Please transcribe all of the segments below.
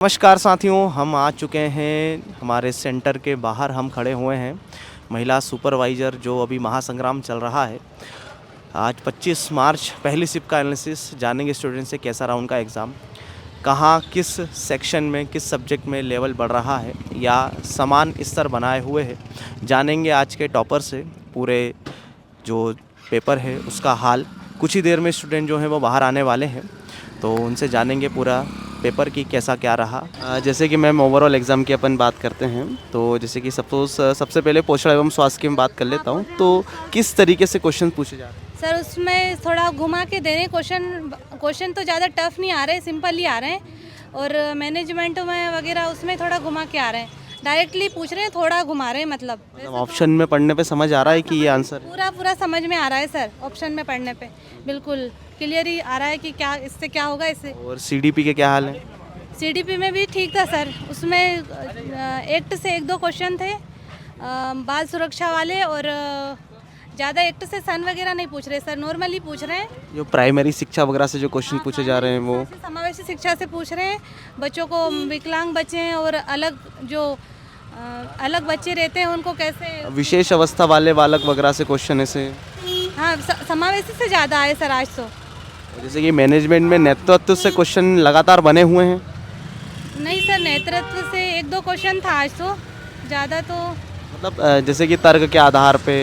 नमस्कार साथियों, हम आ चुके हैं हमारे सेंटर के बाहर। हम खड़े हुए हैं महिला सुपरवाइज़र जो अभी महासंग्राम चल रहा है। आज 25 मार्च पहली शिफ्ट का एनालिसिस जानेंगे स्टूडेंट से कैसा रहा उनका एग्ज़ाम, कहाँ किस सेक्शन में किस सब्जेक्ट में लेवल बढ़ रहा है या समान स्तर बनाए हुए है। जानेंगे आज के टॉपर से पूरे जो पेपर है उसका हाल। कुछ ही देर में स्टूडेंट जो हैं वो बाहर आने वाले हैं, तो उनसे जानेंगे पूरा पेपर की कैसा क्या रहा। जैसे कि मैम ओवरऑल एग्ज़ाम की अपन बात करते हैं, तो जैसे कि सपोज सबसे पहले पोषण एवं स्वास्थ्य की मैं बात कर लेता हूँ, तो किस तरीके से क्वेश्चन पूछे जा रहे हैं? सर उसमें थोड़ा घुमा के दे रहे हैं क्वेश्चन तो ज़्यादा टफ नहीं आ रहे, सिंपल ही आ रहे हैं। और मैनेजमेंट में वगैरह उसमें थोड़ा घुमा के आ रहे हैं, डायरेक्टली पूछ रहे हैं, थोड़ा घुमा रहे हैं। मतलब ऑप्शन में पढ़ने पे समझ आ रहा है कि ये आंसर है? पूरा समझ में आ रहा है सर, ऑप्शन में पढ़ने पे बिल्कुल क्लियर ही आ रहा है कि क्या इससे क्या होगा इससे। और सीडीपी के क्या हाल है? सीडीपी में भी ठीक था सर, उसमें एक्ट से एक दो क्वेश्चन थे, बाल सुरक्षा वाले, और ज़्यादा एक्ट से सन वगैरह नहीं पूछ रहे सर, नॉर्मली पूछ रहे हैं। जो प्राइमरी शिक्षा वगैरह से जो क्वेश्चन पूछे जा रहे हैं वो समावेशी शिक्षा से पूछ रहे हैं। बच्चों को, विकलांग बच्चे हैं और अलग जो अलग बच्चे रहते हैं उनको कैसे, विशेष अवस्था वाले बालक वगैरह से क्वेश्चन ऐसे। हाँ समावेशी से ज़्यादा आए सर आज तो। जैसे कि मैनेजमेंट में नेतृत्व से क्वेश्चन लगातार बने हुए हैं। नहीं सर, नेतृत्व से एक दो क्वेश्चन था आज तो, ज़्यादा तो मतलब जैसे कि तर्क के आधार पे,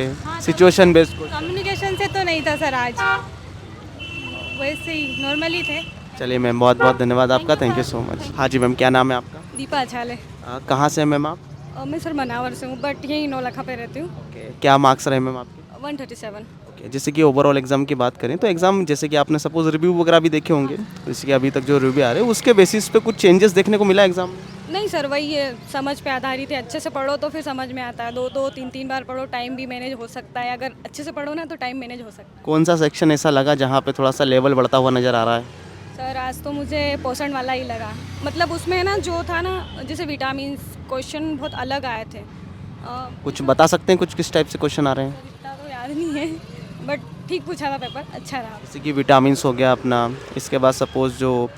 सिचुएशन बेस्ड। कम्युनिकेशन से तो नहीं था सर आज, वैसे ही नॉर्मली थे। चलिए मैम, बहुत बहुत धन्यवाद आपका, थैंक यू सो मच। हाँ जी मैम, क्या नाम है आपका? दीपा छाले। कहाँ से हैं मैम आप? मैं सर मनावर से हूँ, बट यहीं नौलखा पे रहती हूँ। क्या मार्क्स रहे मैम आपके? 137। जैसे कि ओवरऑल एग्जाम की बात करें तो एग्जाम जैसे कि आपने सपोज रिव्यू वगैरह भी देखे होंगे, जैसे कि अभी तक जो रिव्यू आ रहे हैं उसके बेसिस पे कुछ चेंजेस देखने को मिला एग्जाम में? नहीं सर, वही है, समझ पे आधारित है। अच्छे से पढ़ो तो फिर समझ में आता है, दो दो तीन तीन बार पढ़ो, टाइम भी मैनेज हो सकता है। अगर अच्छे से पढ़ो ना तो टाइम मैनेज हो सकता है। कौन सा सेक्शन ऐसा लगा जहाँ पे थोड़ा सा लेवल बढ़ता हुआ नज़र आ रहा है? सर आज तो मुझे पोषण वाला ही लगा। मतलब उसमें ना जो था ना, जैसे विटामिन क्वेश्चन बहुत अलग आए थे। कुछ बता सकते हैं कुछ किस टाइप से क्वेश्चन आ रहे हैं? इतना तो याद नहीं है, बट ठीक पूछा था पेपर, अच्छा रहा। जैसे कि विटामिन्स हो गया अपना, इसके बाद सपोज जो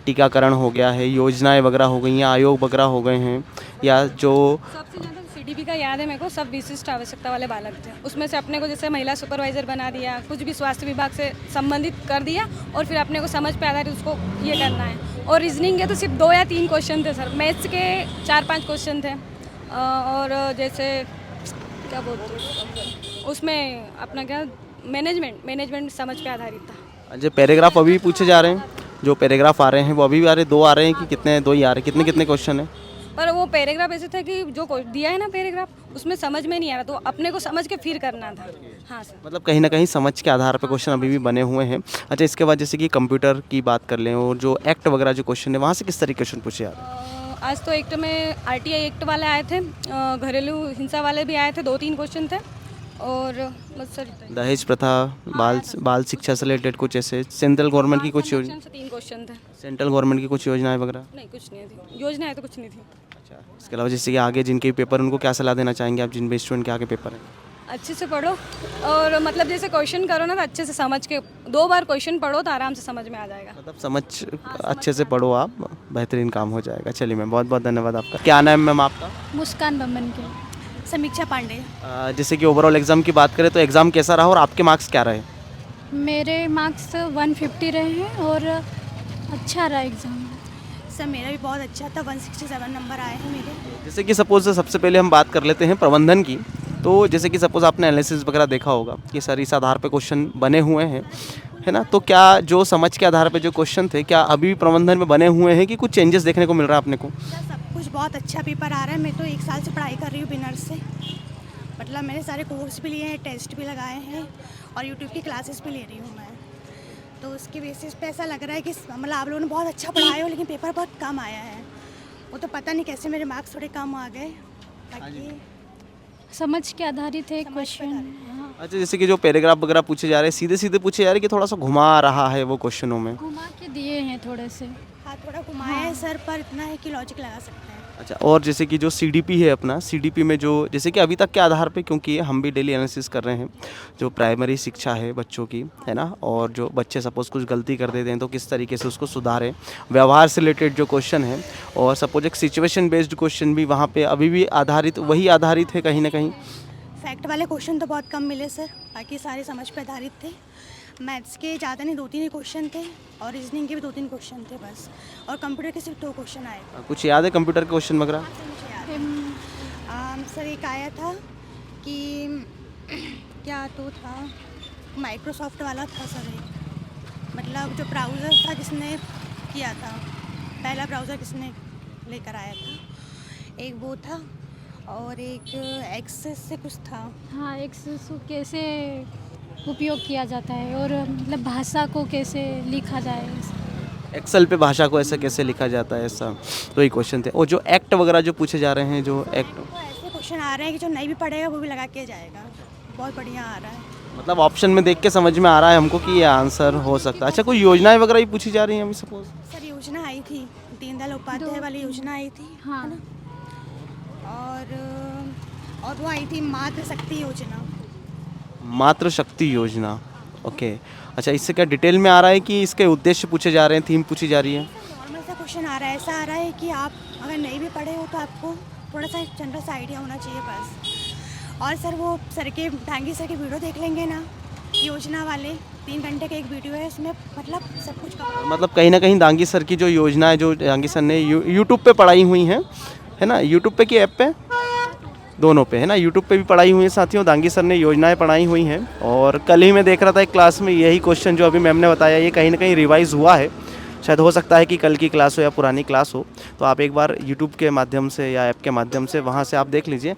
टीकाकरण हो गया है, योजनाएं वगैरह हो गई हैं, आयोग वगैरह हो गए हैं, या जो सबसे ज़्यादा सीडीपी का याद है मेरे को, सब विशिष्ट आवश्यकता वाले बालक थे। उसमें से अपने को जैसे महिला सुपरवाइजर बना दिया, कुछ भी स्वास्थ्य विभाग से संबंधित कर दिया, और फिर अपने को समझ पे आधारित उसको ये करना है। और रीजनिंग के तो सिर्फ 2 या 3 क्वेश्चन थे सर, मैथ्स के 4-5 क्वेश्चन थे। और जैसे क्या बोलते हैं उसमें अपना क्या, मैनेजमेंट समझ पे आधारित था। जो पैराग्राफ अभी पूछे जा रहे हैं, जो पैराग्राफ आ रहे हैं वो अभी भी आ रहे हैं? 2 आ रहे हैं कि कितने? 2 ही आ रहे हैं? कितने कितने क्वेश्चन है? पर वो पैराग्राफ ऐसे था कि जो दिया है ना पैराग्राफ, उसमें समझ में नहीं आ रहा, तो अपने को समझ के फिर करना था। हाँ सर, मतलब कहीं ना कहीं समझ के आधार पर क्वेश्चन अभी भी बने हुए हैं। अच्छा, इसके बाद जैसे कि कंप्यूटर की बात कर लें और जो एक्ट वगैरह जो क्वेश्चन है वहाँ से किस तरीके क्वेश्चन पूछे जा रहे हैं? आज तो एक्ट में आरटीआई एक्ट वाले आए थे, घरेलू हिंसा वाले भी आए थे, 2-3 क्वेश्चन थे। और बस सर इतना ही। दहेज प्रथा, बाल शिक्षा से रिलेटेड कुछ ऐसे सेंट्रल गवर्नमेंट की कुछ योजना, से 3 क्वेश्चन थे। सेंट्रल गवर्नमेंट की कुछ योजनाएं वगैरह? नहीं, कुछ नहीं थी योजना, है तो कुछ नहीं थी। अच्छा, इसके अलावा जैसे कि आगे जिनके पेपर, उनको क्या सलाह देना चाहेंगे आप, जिन भी स्टूडेंट के आगे पेपर हैं? अच्छे से पढ़ो, और मतलब जैसे क्वेश्चन करो ना तो अच्छे से समझ के 2 बार क्वेश्चन पढ़ो तो आराम से समझ में आ जाएगा। मतलब समझ अच्छे से पढ़ो आप, बेहतरीन काम हो जाएगा। चलिए मैम, बहुत बहुत धन्यवाद आपका। क्या नाम है मैम आपका? मुस्कान बमन के। समीक्षा पांडे। जैसे कि ओवरऑल एग्जाम की बात करें तो एग्ज़ाम कैसा रहा और आपके मार्क्स क्या रहे? मेरे मार्क्स 150 रहे हैं और अच्छा रहा एग्ज़ाम। सर मेरा भी बहुत अच्छा था, 167 नंबर आए हैं मेरे। जैसे कि सपोज सबसे पहले हम बात कर लेते हैं प्रबंधन की। तो जैसे कि सपोज आपने एनालिसिस वगैरह देखा होगा कि सर इस आधार पे क्वेश्चन बने हुए हैं, है ना? तो क्या जो समझ के आधार पे जो क्वेश्चन थे, क्या अभी भी प्रबंधन में बने हुए हैं कि कुछ चेंजेस देखने को मिल रहा है अपने को? सर सब कुछ बहुत अच्छा पेपर आ रहा है। मैं तो 1 साल से पढ़ाई कर रही हूँ बिनर्स से। मतलब मैंने सारे कोर्स भी लिए हैं, टेस्ट भी लगाए हैं, और यूट्यूब की क्लासेस भी ले रही हूँ मैं। तो उसके बेसिस पे ऐसा लग रहा है कि मतलब आप लोगों ने बहुत अच्छा पढ़ाया हो, लेकिन पेपर बहुत कम आया है। वो तो पता नहीं कैसे मेरे मार्क्स थोड़े कम आ गए। बाकी समझ के आधारित है समझ पे क्वेश्चन। आधारित हाँ, अच्छा, जैसे कि जो पैराग्राफ वगैरह पूछे जा रहे हैं सीधे सीधे पूछे जा रहे हैं कि थोड़ा सा घुमा रहा है वो क्वेश्चनों में? घुमा के दिए हैं थोड़े से। हाँ थोड़ा घुमाया है सर, पर इतना है कि लॉजिक लगा सकते हैं। अच्छा, और जैसे कि जो सीडीपी है अपना, सीडीपी में जो जैसे कि अभी तक के आधार पे, क्योंकि हम भी डेली एनालिसिस कर रहे हैं, जो प्राइमरी शिक्षा है बच्चों की, है ना, और जो बच्चे सपोज़ कुछ गलती कर देते हैं तो किस तरीके से उसको सुधारें, व्यवहार से रिलेटेड जो क्वेश्चन है, और सपोज एक सिचुएशन बेस्ड क्वेश्चन भी वहाँ पे अभी भी वही आधारित है कहीं ना कहीं। फैक्ट वाले क्वेश्चन तो बहुत कम मिले सर, बाकी सारे समझ पे आधारित थे। मैथ्स के ज़्यादा नहीं 2-3 ही क्वेश्चन थे, और रीजनिंग के भी 2-3 क्वेश्चन थे बस, और कंप्यूटर के सिर्फ 2 क्वेश्चन आए। कुछ याद है कंप्यूटर के क्वेश्चन वगैरह? मुझे याद है सर, एक आया था कि क्या तो था, माइक्रोसॉफ्ट वाला था सर, एक मतलब जो ब्राउज़र था जिसने किया था, पहला ब्राउज़र किसने लेकर आया था, एक वो था, और एक एक्सेस से कुछ था। हाँ, एक्सेस को कैसे उपयोग किया जाता है और मतलब भाषा को कैसे लिखा जाए। एक्सेल पे भाषा को ऐसा कैसे लिखा जाता है, ऐसा तो ये क्वेश्चन थे। और जो एक्ट वगैरह जो पूछे जा रहे हैं, जो एक्ट, तो ऐसे क्वेश्चन आ रहे हैं कि जो नहीं भी पढ़ेगा वो भी लगा के जाएगा, बहुत बढ़िया आ रहा है। मतलब ऑप्शन में देख के समझ में आ रहा है हमको कि ये आंसर हो सकता है। अच्छा, कोई योजनाएं वगैरह भी पूछी जा रही हैं अभी सपोज? सर योजना आई थी, दीनदयाल उपाध्याय वाली योजना आई थी, हाँ। है ना, और वो आई थी मातृशक्ति योजना। मातृशक्ति योजना, ओके। अच्छा, इससे क्या डिटेल में आ रहा है कि इसके उद्देश्य पूछे जा रहे हैं, थीम पूछी जा रही है? नॉर्मल सा क्वेश्चन आ रहा है, ऐसा आ रहा है कि आप अगर नहीं भी पढ़े हो तो आपको थोड़ा सा जनरल सा आइडिया होना चाहिए बस। और सर वो सर के डांगी सर के वीडियो देख लेंगे ना, योजना वाले 3 घंटे का एक वीडियो है, उसमें मतलब सब कुछ मतलब कहीं ना कहीं दांगी सर की जो योजना है, जो दांगी सर ने यूट्यूब पे पढ़ाई हुई है ना, यूट्यूब पे की ऐप पे, दोनों पे, है ना, यूट्यूब पे भी पढ़ाई हुई है साथियों, दांगी सर ने योजनाएं पढ़ाई हुई हैं। और कल ही मैं देख रहा था एक क्लास में, यही क्वेश्चन जो अभी मैम ने बताया, ये कहीं ना कहीं रिवाइज़ हुआ है। शायद हो सकता है कि कल की क्लास हो या पुरानी क्लास हो, तो आप एक बार यूट्यूब के माध्यम से या ऐप के माध्यम से वहाँ से आप देख लीजिए।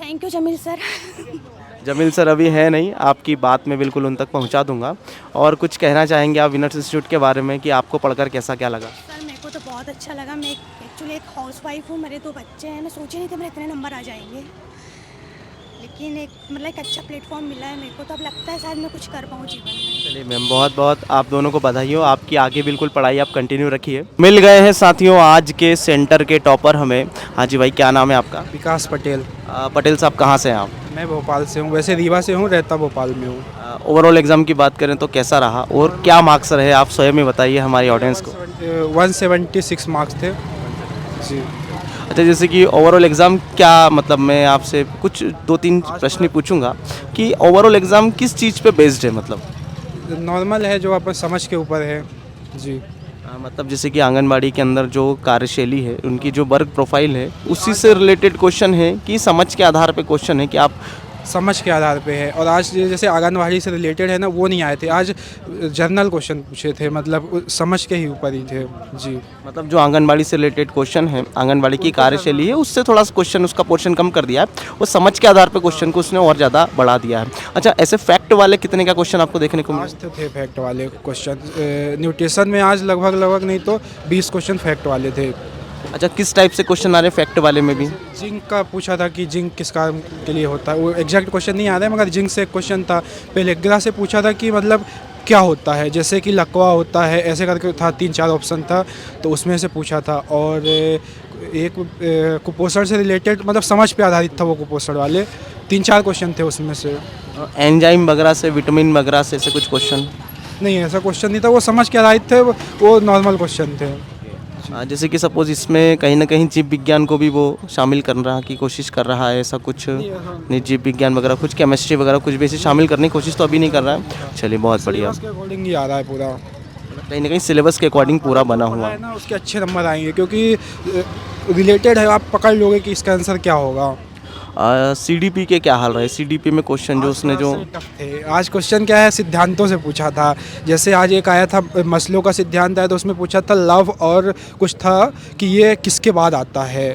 Thank you Jameel sir. Jameel sir अभी है नहीं, आपकी बात मैं बिल्कुल उन तक पहुँचा दूँगा। और कुछ कहना चाहेंगे आप विनर्स इंस्टीट्यूट के बारे में कि आपको पढ़कर कैसा क्या लगा? सर मेरे को तो बहुत अच्छा लगा। मैं एक्चुअली एक हाउसवाइफ हूँ, मेरे 2 बच्चे हैं, मैं सोची नहीं थी मेरे इतने नंबर आ जाएंगे, लेकिन एक मतलब एक अच्छा प्लेटफॉर्म मिला है मेरे को, तो अब लगता है शायद मैं कुछ कर पाऊँ जीवन में। चलिए मैम, बहुत बहुत आप दोनों को बधाई हो, आपकी आगे बिल्कुल पढ़ाई आप कंटिन्यू रखिए। मिल गए हैं साथियों आज के सेंटर के टॉपर हमें। हाँ जी भाई, क्या नाम है आपका? विकास पटेल। पटेल साहब, कहाँ से हैं आप? मैं भोपाल से हूँ, वैसे रीवा से हूँ, रहता भोपाल में हूँ। ओवरऑल एग्ज़ाम की बात करें तो कैसा रहा और क्या मार्क्स रहे, आप स्वयं ही बताइए हमारी ऑडियंस को। 176 मार्क्स थे जी। अच्छा, जैसे कि ओवरऑल एग्ज़ाम क्या, मतलब मैं आपसे कुछ 2-3 प्रश्न पूछूंगा कि ओवरऑल एग्ज़ाम किस चीज़ पे बेस्ड है, मतलब नॉर्मल है, जो अपन समझ के ऊपर है जी। मतलब जैसे कि आंगनबाड़ी के अंदर जो कार्यशैली है, उनकी जो वर्क प्रोफाइल है, उसी से रिलेटेड क्वेश्चन है कि समझ के आधार पे क्वेश्चन है कि आप समझ के आधार पे है। और आज जैसे आंगनवाड़ी से रिलेटेड है ना, वो नहीं आए थे, आज जर्नल क्वेश्चन पूछे थे, मतलब समझ के ही ऊपर ही थे जी। मतलब जो आंगनबाड़ी से रिलेटेड क्वेश्चन है, आंगनबाड़ी की कार्यशैली है, उससे थोड़ा सा क्वेश्चन, उसका पोर्शन कम कर दिया है, वो समझ के आधार पे क्वेश्चन को उसने और ज़्यादा बढ़ा दिया है। अच्छा, ऐसे फैक्ट वाले कितने का क्वेश्चन आपको देखने को आज तो थे फैक्ट वाले क्वेश्चन, न्यूट्रिशन में आज लगभग नहीं तो 20 क्वेश्चन फैक्ट वाले थे। अच्छा, किस टाइप से क्वेश्चन आ रहे हैं फैक्ट वाले में भी? जिंक का पूछा था कि जिंक किस काम के लिए होता है, वो एग्जैक्ट क्वेश्चन नहीं आ रहा है, मगर जिंक से एक क्वेश्चन था। पहले ग्रा से पूछा था कि मतलब क्या होता है, जैसे कि लकवा होता है, ऐसे करके था, 3-4 ऑप्शन था, तो उसमें से पूछा था। और एक कुपोषण से रिलेटेड, मतलब समझ पे आधारित था वो कुपोषण वाले, 3-4 क्वेश्चन थे उसमें से। एंजाइम वगैरह से, विटामिन वगैरह से ऐसे कुछ क्वेश्चन? नहीं, ऐसा क्वेश्चन नहीं था, वो समझ के आधारित थे, वो नॉर्मल क्वेश्चन थे। जैसे कि सपोज इसमें कहीं ना कहीं जीव विज्ञान को भी वो शामिल करने की कोशिश कर रहा है, ऐसा कुछ नहीं? जीव विज्ञान वगैरह कुछ, केमिस्ट्री वगैरह कुछ भी ऐसे शामिल करने की कोशिश तो अभी नहीं कर रहा है। चलिए, बहुत बढ़िया। उसके अकॉर्डिंग ही आ रहा है पूरा, कहीं ना कहीं सिलेबस के अकॉर्डिंग पूरा बना हुआ है ना, उसके अच्छे नंबर आएंगे, क्योंकि रिलेटेड है, आप पकड़ लोगे कि इसका आंसर क्या होगा। सीडीपी के क्या हाल रहे? सीडीपी में क्वेश्चन जो उसने जो आज क्वेश्चन क्या है, सिद्धांतों से पूछा था। जैसे आज एक आया था, मस्लो का सिद्धांत आया, तो उसमें पूछा था लव, और कुछ था कि ये किसके बाद आता है,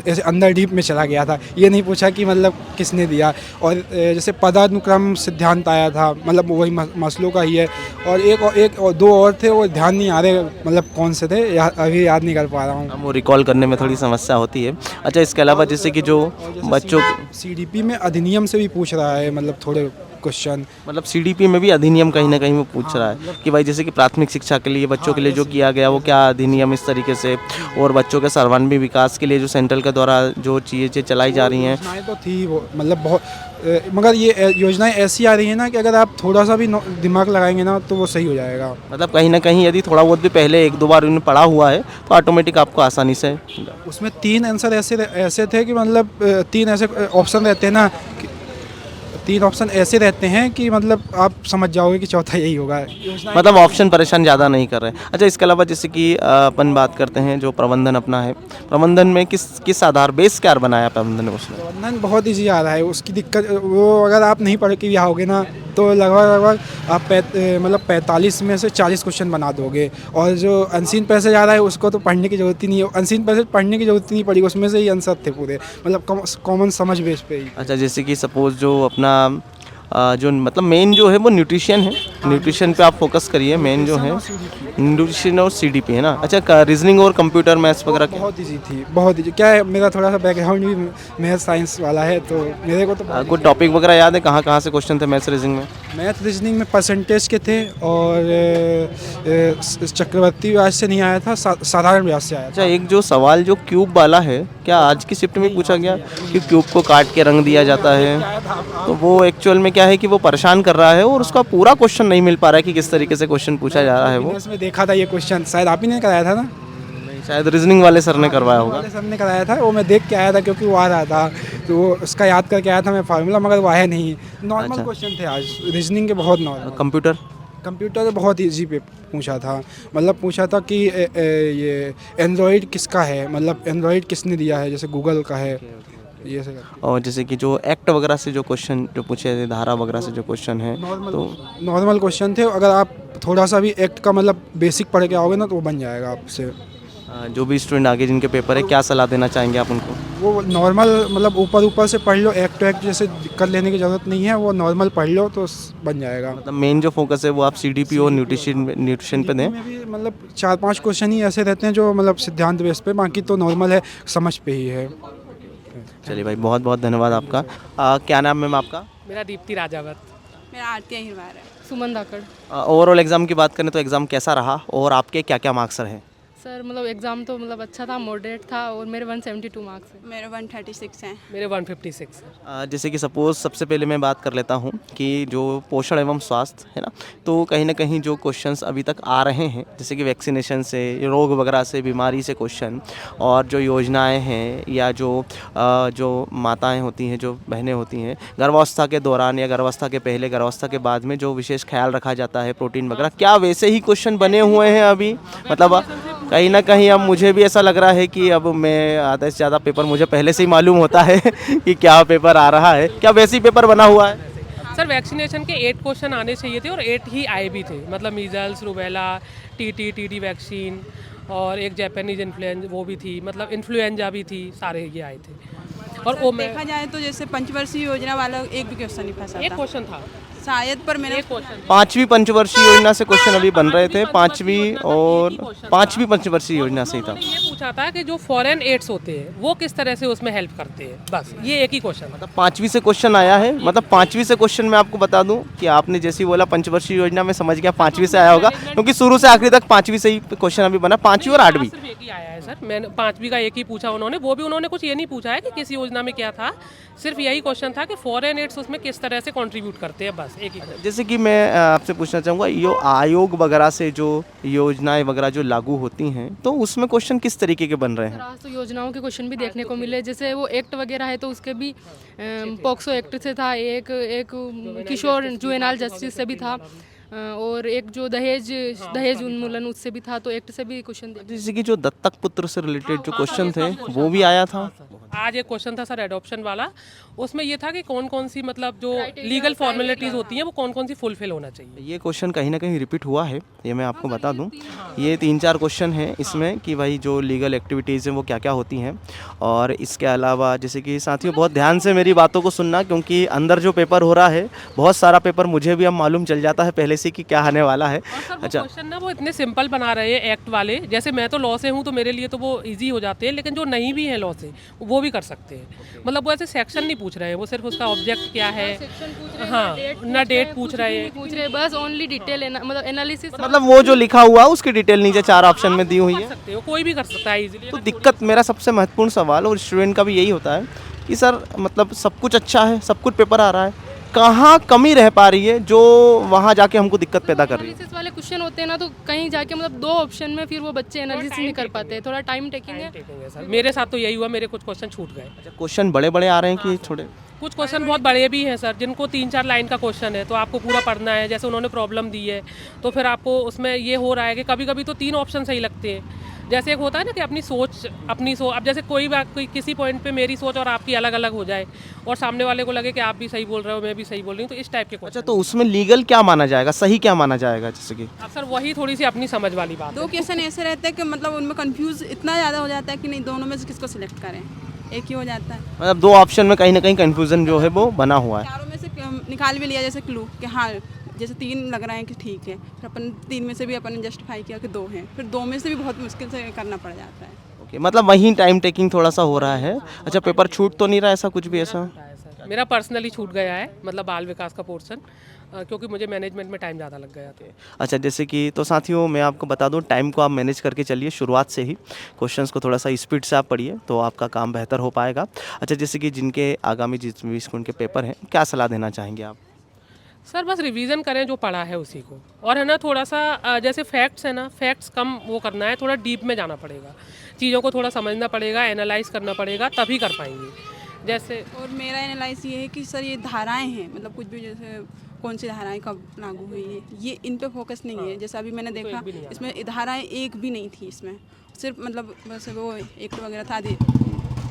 ऐसे अंदर डीप में चला गया था, ये नहीं पूछा कि मतलब किसने दिया। और जैसे पदानुक्रम सिद्धांत आया था, मतलब वही मस्लो का ही है। और एक और 2 और थे, वो ध्यान नहीं आ रहे, मतलब कौन से थे, अभी याद नहीं कर पा रहा हूँ। वो रिकॉल करने में थोड़ी समस्या होती है। अच्छा, इसके अलावा जैसे कि जो बच्चों सीडीपी में अधिनियम से भी पूछ रहा है, मतलब थोड़े क्वेश्चन। मतलब सीडीपी में भी अधिनियम कहीं ना कहीं वो पूछ रहा है कि भाई जैसे कि प्राथमिक शिक्षा के लिए बच्चों के लिए जो किया गया वो क्या अधिनियम इस तरीके से, और बच्चों के सर्वांगीण विकास के लिए जो सेंट्रल के द्वारा जो चीज़ें चलाई जा रही हैं। योजनाएं तो थी वो, मतलब बहुत मगर ये योजनाएं ऐसी आ रही है ना कि अगर आप थोड़ा सा भी दिमाग लगाएंगे ना तो वो सही हो जाएगा। मतलब कहीं ना कहीं यदि थोड़ा बहुत भी पहले एक दो बार उन्होंने पढ़ा हुआ है तो ऑटोमेटिक आपको आसानी से। उसमें 3 आंसर ऐसे थे कि मतलब 3 ऐसे ऑप्शन रहते हैं ना, 3 ऑप्शन ऐसे रहते हैं कि मतलब आप समझ जाओगे कि चौथा यही होगा। मतलब ऑप्शन परेशान ज़्यादा नहीं कर रहे। अच्छा, इसके अलावा जैसे कि अपन बात करते हैं जो प्रबंधन अपना है, प्रबंधन में किस आधार बेस क्या बनाया प्रबंधन में उसने? प्रबंधन बहुत ईजी आ रहा है, उसकी दिक्कत वो अगर आप नहीं पढ़ के भी आओगे ना तो लगभग आप मतलब 45 में से 40 क्वेश्चन बना दोगे। और जो अनसीन पैसेज आ रहा है उसको तो पढ़ने की ज़रूरत ही नहीं है, अनसीन पैसेज पढ़ने की ज़रूरत ही नहीं पड़ी, उसमें से ही आंसर थे पूरे, मतलब कॉमन समझ बेस पे ही। अच्छा, जैसे कि सपोज़ जो अपना जो मतलब मेन जो है वो न्यूट्रिशन है, न्यूट्रिशन पे आप फोकस करिए। मेन जो है न्यूट्रिशन और सीडीपी है ना। अच्छा, रीजनिंग और कंप्यूटर मैथ्स वगैरह बहुत ईजी थी, बहुत ईजी। क्या है, मेरा थोड़ा सा बैकग्राउंड भी मैथ साइंस वाला है तो मेरे को तो कुछ टॉपिक वगैरह याद है कहाँ से क्वेश्चन थे मैथ्स रीजनिंग में? मैथ रीजनिंग में परसेंटेज के थे और चक्रवर्ती ब्याज से नहीं आया था, साधारण ब्याज से आया था। अच्छा, एक जो सवाल जो क्यूब वाला है, क्या आज की शिफ्ट में पूछा गया कि क्यूब को काट के रंग दिया जाता है, तो वो एक्चुअल में क्या है कि वो परेशान कर रहा है और उसका पूरा क्वेश्चन नहीं मिल पा रहा है कि किस तरीके से क्वेश्चन पूछा जा रहा है। वो इसमें देखा था ये क्वेश्चन, शायद आप ही ने कराया था ना? शायद रीजनिंग वाले सर ने करवाया होगा। सर ने कराया था, वो मैं देख के आया था क्योंकि वो आ रहा था तो वो उसका याद करके आया था मैं फार्मूला, मगर वो आया नहीं। नॉर्मल क्वेश्चन थे आज रीजनिंग के, बहुत नॉर्मल। कंप्यूटर तो बहुत इजी पे पूछा था, मतलब पूछा था कि ये एंड्रॉयड किसका है, मतलब एंड्रॉयड किसने दिया है, जैसे गूगल का है ये से। और जैसे कि जो एक्ट वगैरह से जो क्वेश्चन जो पूछे थे, धारा वगैरह से जो क्वेश्चन है, तो नॉर्मल क्वेश्चन थे। अगर आप थोड़ा सा भी एक्ट का मतलब बेसिक पढ़ के आओगे ना तो वो बन जाएगा आपसे। जो भी स्टूडेंट आगे जिनके पेपर है, क्या सलाह देना चाहेंगे आप उनको? वो नॉर्मल मतलब ऊपर से पढ़ लो, एक्ट टू एक्ट जैसे दिक्कत लेने की ज़रूरत नहीं है, वो नॉर्मल पढ़ लो तो बन जाएगा। मतलब मेन जो फोकस है वो आप सीडीपी और न्यूट्रिशन पे दें। में भी मतलब 4-5 क्वेश्चन ही ऐसे रहते हैं जो मतलब सिद्धांत बेस पे, बाकी तो नॉर्मल है, समझ पे ही है। चलिए भाई, बहुत बहुत धन्यवाद आपका। क्या नाम मैम आपका? मेरा दीप्ति राजावत। मेरा आरती अहिरवार है। सुमन धाकड़। ओवरऑल एग्ज़ाम की बात करें तो एग्ज़ाम कैसा रहा और आपके क्या क्या मार्क्स रहे? सर मतलब एग्ज़ाम तो मतलब अच्छा था, मॉडरेट था, और मेरे 172 मार्क्स हैं। मेरे 136 हैं। मेरे 156 है। जैसे कि सपोज़ सबसे पहले मैं बात कर लेता हूँ कि जो पोषण एवं स्वास्थ्य है ना, तो कहीं ना कहीं जो क्वेश्चंस अभी तक आ रहे हैं, जैसे कि वैक्सीनेशन से, रोग वगैरह से, बीमारी से क्वेश्चन, और जो योजनाएं हैं या जो माताएं होती हैं, जो बहनें होती हैं, गर्भावस्था के दौरान या गर्भावस्था के पहले, गर्भावस्था के बाद में जो विशेष ख्याल रखा जाता है प्रोटीन वगैरह, क्या वैसे ही क्वेश्चन बने हुए हैं अभी? मतलब कहीं ना कहीं अब मुझे भी ऐसा लग रहा है कि अब मैं आधा से ज़्यादा पेपर मुझे पहले से ही मालूम होता है कि क्या पेपर आ रहा है, क्या वैसे ही पेपर बना हुआ है? सर वैक्सीनेशन के 8 क्वेश्चन आने चाहिए थे और 8 ही आए भी थे, मतलब मीजल्स, रूबेला, टीडी वैक्सीन और एक जापानीज इन्फ्लुएंजा वो भी थी, मतलब इन्फ्लुएंजा भी थी, सारे ये आए थे। और वो देखा जाए तो जैसे पंचवर्षीय योजना वाला एक भी क्वेश्चन नहीं फंसा एक था क्वेश्चन था शायद, पर मैंने पांचवी पंचवर्षीय योजना से क्वेश्चन अभी बन रहे थे, पांचवी पंचवर्षीय योजना से ही था। ये पूछा था कि जो फॉरेन एड्स होते हैं वो किस तरह से उसमें हेल्प करते हैं, बस ये एक ही क्वेश्चन। मतलब पांचवी से क्वेश्चन आया है, मतलब पांचवी से क्वेश्चन मैं आपको बता दूं कि आपने जैसे ही बोला पंचवर्षीय योजना में समझ गया पांचवी से आया होगा, क्योंकि शुरू से आखिरी तक पांचवी से ही क्वेश्चन अभी बना, पांचवी और आठवीं। सिर्फ एक ही आया है सर, मैंने पांचवी का एक ही पूछा उन्होंने, वो भी उन्होंने कुछ ये नहीं पूछा है कि किस योजना में क्या था, सिर्फ यही क्वेश्चन था कि फॉरेन एड्स उसमें किस तरह से कंट्रीब्यूट करते हैं, बस एक ही। जैसे कि मैं आपसे पूछना चाहूँगा, यो आयोग वगैरह से जो योजनाएं वगैरह जो लागू होती हैं, तो उसमें क्वेश्चन किस तरीके के बन रहे हैं? आज तो योजनाओं के क्वेश्चन भी देखने को मिले, जैसे वो एक्ट वगैरह है तो उसके भी पॉक्सो एक्ट से था, एक किशोर जुवेनाइल जस्टिस से भी था, और एक जो दहेज उन्मूलन उससे भी था, तो एक्ट से भी क्वेश्चन। जैसे कि जो दत्तक पुत्र से रिलेटेड जो क्वेश्चन थे वो भी आया था। आज एक क्वेश्चन था सर एडॉप्शन वाला, उसमें ये था कि कौन कौन सी मतलब जो लीगल फॉर्मेलिटीज होती हैं वो कौन कौन सी फुलफिल होना चाहिए। ये क्वेश्चन कहीं ना कहीं रिपीट हुआ है, ये मैं आपको बता दूं। ये 3-4 क्वेश्चन हैं इसमें कि भाई जो लीगल एक्टिविटीज़ हैं वो क्या क्या होती हैं। और इसके अलावा जैसे कि साथियों बहुत ध्यान से मेरी बातों को सुनना, क्योंकि अंदर जो पेपर हो रहा है, बहुत सारा पेपर मुझे भी अब मालूम चल जाता है पहले से कि क्या आने वाला है। अच्छा, क्वेश्चन ना वो इतने सिंपल बना रहे हैं एक्ट वाले, जैसे मैं तो लॉ से हूँ तो मेरे लिए तो वो इजी हो जाते हैं, लेकिन जो नहीं भी है लॉ से वो भी भी कर सकते हैं। मतलब वो ऐसे सेक्शन नहीं पूछ रहे हैं, वो सिर्फ उसका ऑब्जेक्ट क्या है, हाँ ना डेट पूछ रहे हैं, बस ओनली डिटेल मतलब एनालिसिस। मतलब वो जो लिखा हुआ है उसकी डिटेल नीचे 4 ऑप्शन में दी हुई है। सकते हो, कोई भी कर सकता है इजीली। तो दिक्कत, मेरा सबसे महत्वपूर्ण सवाल और स्टूडेंट का भी यही होता है कि सर मतलब सब कुछ अच्छा है, सब कुछ पेपर आ रहा है, कहाँ कमी रह पा रही है जो वहाँ जाके हमको दिक्कत पैदा कर रही है। एनालिसिस वाले क्वेश्चन होते हैं ना, तो कहीं जाके मतलब 2 ऑप्शन में फिर वो बच्चे एनालिसिस नहीं कर पाते, थोड़ा टाइम टेकिंग है। सर मेरे साथ तो यही हुआ, मेरे कुछ क्वेश्चन छूट गए। क्वेश्चन बड़े बड़े आ रहे हैं कि छोटे? कुछ क्वेश्चन बहुत बड़े भी हैं सर, जिनको 3-4 लाइन का क्वेश्चन है तो आपको पूरा पढ़ना है। जैसे उन्होंने प्रॉब्लम दी है तो फिर आपको उसमें ये हो रहा है कि कभी कभी तो 3 ऑप्शन सही लगते हैं। जैसे एक होता है ना कि अपनी सोच अब जैसे कोई किसी पॉइंट पे मेरी सोच और आपकी अलग अलग हो जाए और सामने वाले को लगे कि आप भी सही बोल रहे हो, मैं भी सही बोल रही हूँ, तो इस टाइप के अच्छा, क्वेश्चन। तो उसमें लीगल क्या माना जाएगा, सही क्या माना जाएगा? जैसे कि अब सर वही थोड़ी सी अपनी समझ वाली बात है। 2 क्वेश्चन ऐसे रहते हैं कि मतलब उनमें कंफ्यूज इतना ज़्यादा हो जाता है कि नहीं दोनों में से किसको सिलेक्ट करें, एक ही हो जाता है। मतलब 2 ऑप्शन में कहीं ना कहीं कंफ्यूजन जो है वो बना हुआ है। चारों में से निकाल भी लिया जैसे क्लू कि हाँ जैसे 3 लग रहा है कि ठीक है, फिर अपन 3 में से भी अपन ने जस्टिफाई किया कि 2 हैं, फिर 2 में से भी बहुत मुश्किल से करना पड़ जाता है। ओके, मतलब वहीं टाइम टेकिंग थोड़ा सा हो रहा है। अच्छा, पेपर छूट तो नहीं रहा ऐसा कुछ भी ऐसा? मेरा पर्सनली छूट गया है, मतलब बाल विकास का पोर्शन, क्योंकि मुझे मैनेजमेंट में टाइम ज़्यादा लग गया था। अच्छा, जैसे कि तो साथियों मैं आपको बता दूं, टाइम को आप मैनेज करके चलिए शुरुआत से ही। क्वेश्चंस को थोड़ा सा स्पीड से आप पढ़िए तो आपका काम बेहतर हो पाएगा। अच्छा, जैसे कि जिनके आगामी 20 के पेपर हैं, क्या सलाह देना चाहेंगे आप? सर बस रिवीजन करें जो पढ़ा है उसी को, और है ना थोड़ा सा जैसे फैक्ट्स है ना, फैक्ट्स कम वो करना है, थोड़ा डीप में जाना पड़ेगा, चीज़ों को थोड़ा समझना पड़ेगा, एनालाइज करना पड़ेगा, तभी कर पाएंगे। जैसे और मेरा एनालाइज ये है कि सर ये धाराएं हैं, मतलब कुछ भी जैसे कौन सी धाराएं कब लागू हुई है, ये इन पे फोकस नहीं है। जैसे अभी मैंने देखा इसमें धाराएं एक भी नहीं थी, इसमें सिर्फ मतलब बस वो एक्ट वगैरह था।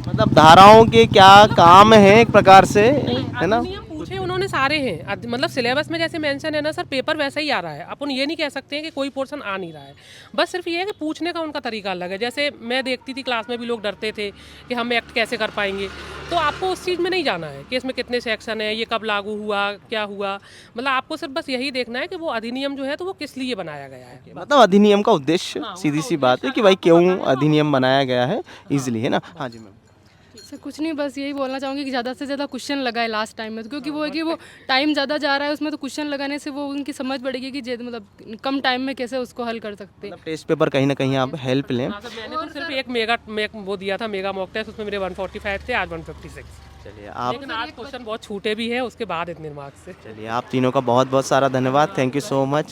मतलब धाराओं के क्या काम है एक प्रकार से, है ना? नियम पूछे उन्होंने सारे हैं, मतलब सिलेबस में जैसे मेंशन है ना सर, पेपर वैसा ही आ रहा है। अपन ये नहीं कह सकते हैं कि कोई पोर्शन आ नहीं रहा है, बस सिर्फ ये है कि पूछने का उनका तरीका अलग है। जैसे मैं देखती थी क्लास में भी लोग डरते थे कि हम एक्ट कैसे कर पाएंगे, तो आपको उस चीज़ में नहीं जाना है कि इसमें कितने सेक्शन है, ये कब लागू हुआ, क्या हुआ। मतलब आपको सिर्फ बस यही देखना है कि वो अधिनियम जो है तो वो किस लिए बनाया गया है। मतलब अधिनियम का उद्देश्य, सीधी सी बात है कि भाई क्यों अधिनियम बनाया गया है, इजीली, है ना? हाँ जी मैम। सर कुछ नहीं, बस यही बोलना चाहूँगी कि ज़्यादा से ज़्यादा क्वेश्चन लगाए लास्ट टाइम में, तो क्योंकि वो है कि वो टाइम ज़्यादा जा रहा है उसमें, तो क्वेश्चन लगाने से वो उनकी समझ बढ़ेगी कि मतलब कम टाइम में कैसे उसको हल कर सकते हैं। मतलब टेस्ट पेपर कहीं ना कहीं आप हेल्प लें। मैंने तो सिर्फ एक वो दिया था मेगा मॉक टेस्ट, उसमें मेरे 145 थे, आज 156। चलिए आप, लेकिन आज क्वेश्चन बहुत छूटे भी है, उसके बाद इतने मार्क्स से। चलिए आप तीनों का बहुत बहुत सारा धन्यवाद, थैंक यू सो मच।